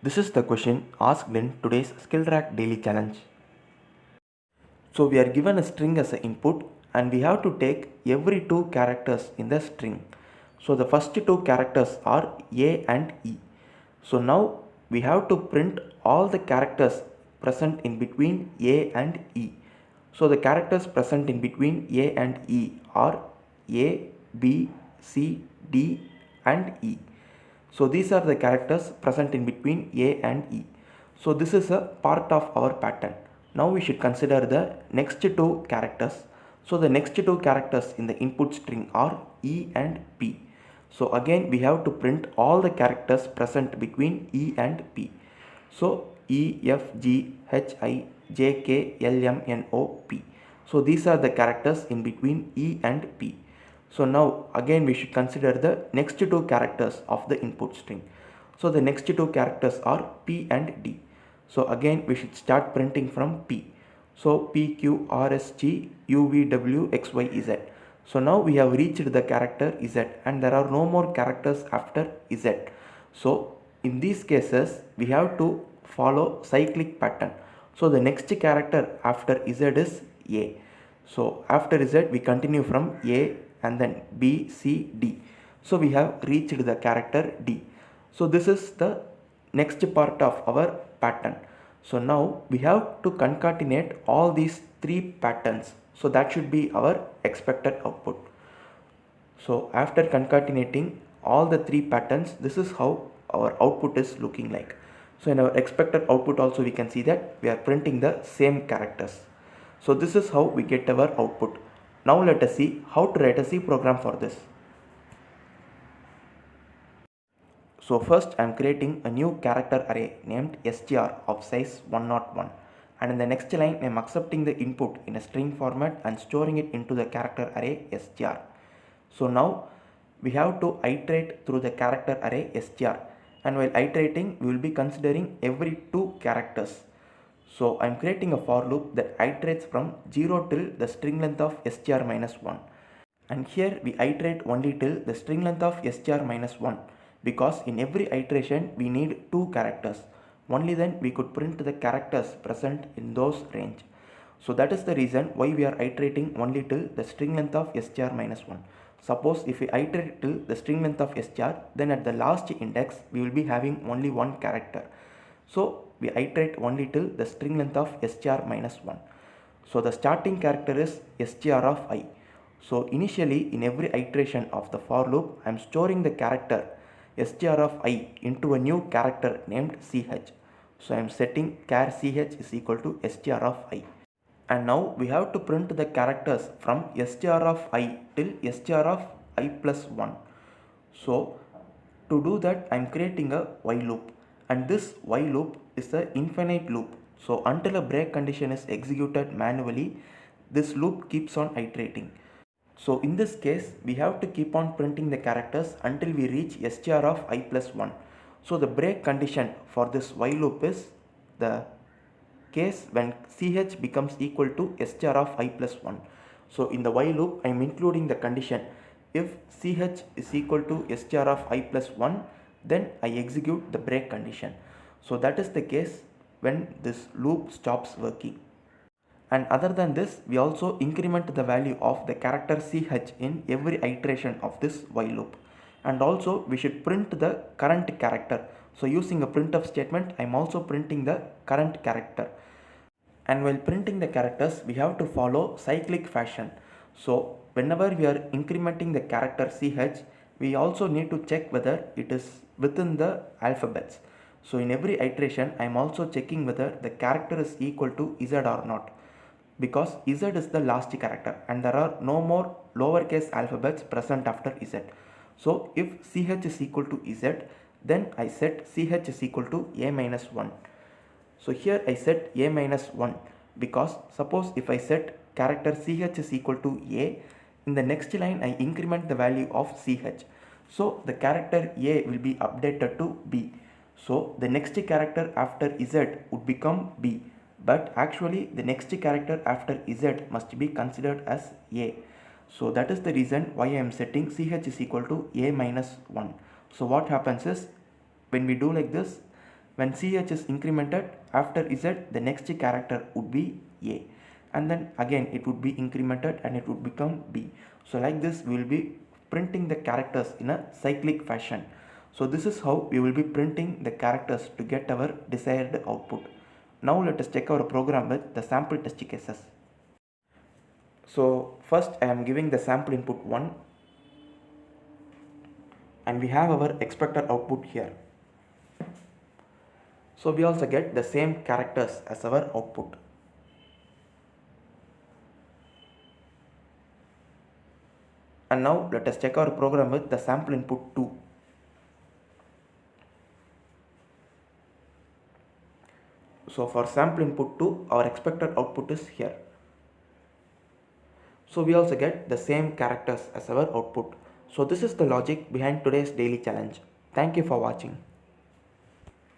This is the question asked in today's skillrack daily challenge. So we are given a string as an input and we have to take every two characters in the string. So the first two characters are A and E. So now we have to print all the characters present in between A and E. So the characters present in between A and E are A, B, C, D and E. So these are the characters present in between A and E. So this is a part of our pattern. Now we should consider the next two characters. So the next two characters in the input string are E and P. So again we have to print all the characters present between E and P. So E, F, G, H, I, J, K, L, M, N, O, P. So these are the characters in between E and P. So now again we should consider the next two characters of the input string. So the next two characters are P and D. So again we should start printing from P. So P, Q, R, S, T, U, V, W, X, Y, Z. So now we have reached the character Z and there are no more characters after Z. So in these cases we have to follow cyclic pattern. So the next character after Z is A. So after Z we continue from A and then B, C, D. So we have reached the character D. So this is the next part of our pattern. So now we have to concatenate all these three patterns. So that should be our expected output. So after concatenating all the three patterns, this is how our output is looking like. So in our expected output also we can see that we are printing the same characters. So this is how we get our output. Now let us see how to write a C program for this. So first I am creating a new character array named str of size 101, and in the next line I am accepting the input in a string format and storing it into the character array str. So now we have to iterate through the character array str, and while iterating we will be considering every two characters. So I am creating a for loop that iterates from 0 till the string length of str minus 1, and here we iterate only till the string length of str minus 1, because in every iteration we need two characters. Only then we could print the characters present in those range. So that is the reason why we are iterating only till the string length of str minus 1. Suppose if we iterate till the string length of str, then at the last index we will be having only one character. So we iterate only till the string length of str minus 1. So the starting character is str of I. So initially in every iteration of the for loop I am storing the character str of I into a new character named ch. So I am setting char ch is equal to str of I. And now we have to print the characters from str of I till str of I plus 1. So to do that I am creating a while loop, and this while loop is an infinite loop. So until a break condition is executed manually, this loop keeps on iterating. So in this case we have to keep on printing the characters until we reach str of I plus 1. So the break condition for this while loop is the case when ch becomes equal to str of I plus 1. So in the while loop I am including the condition if ch is equal to str of I plus 1, then I execute the break condition. So that is the case when this loop stops working. And other than this, we also increment the value of the character ch in every iteration of this while loop. And also we should print the current character. So using a printf statement, I am also printing the current character. And while printing the characters, we have to follow cyclic fashion. So whenever we are incrementing the character ch, we also need to check whether it is within the alphabets. So in every iteration, I am also checking whether the character is equal to z or not, because z is the last character and there are no more lowercase alphabets present after z. So if ch is equal to z, then I set ch is equal to a minus 1. So here I set a minus 1 because suppose if I set character ch is equal to a, in the next line I increment the value of ch. So the character a will be updated to b. So the next character after z would become b, but actually the next character after z must be considered as a. So that is the reason why I am setting ch is equal to a minus 1. So what happens is when we do like this, When ch is incremented after z, the next character would be a, and then again it would be incremented and it would become b. So like this we will be printing the characters in a cyclic fashion. So this is how we will be printing the characters to get our desired output. Now let us check our program with the sample test cases. So first I am giving the sample input 1, and we have our expected output here. So we also get the same characters as our output. And now let us check our program with the sample input 2. So for sample input 2, our expected output is here. So we also get the same characters as our output. So this is the logic behind today's daily challenge. Thank you for watching.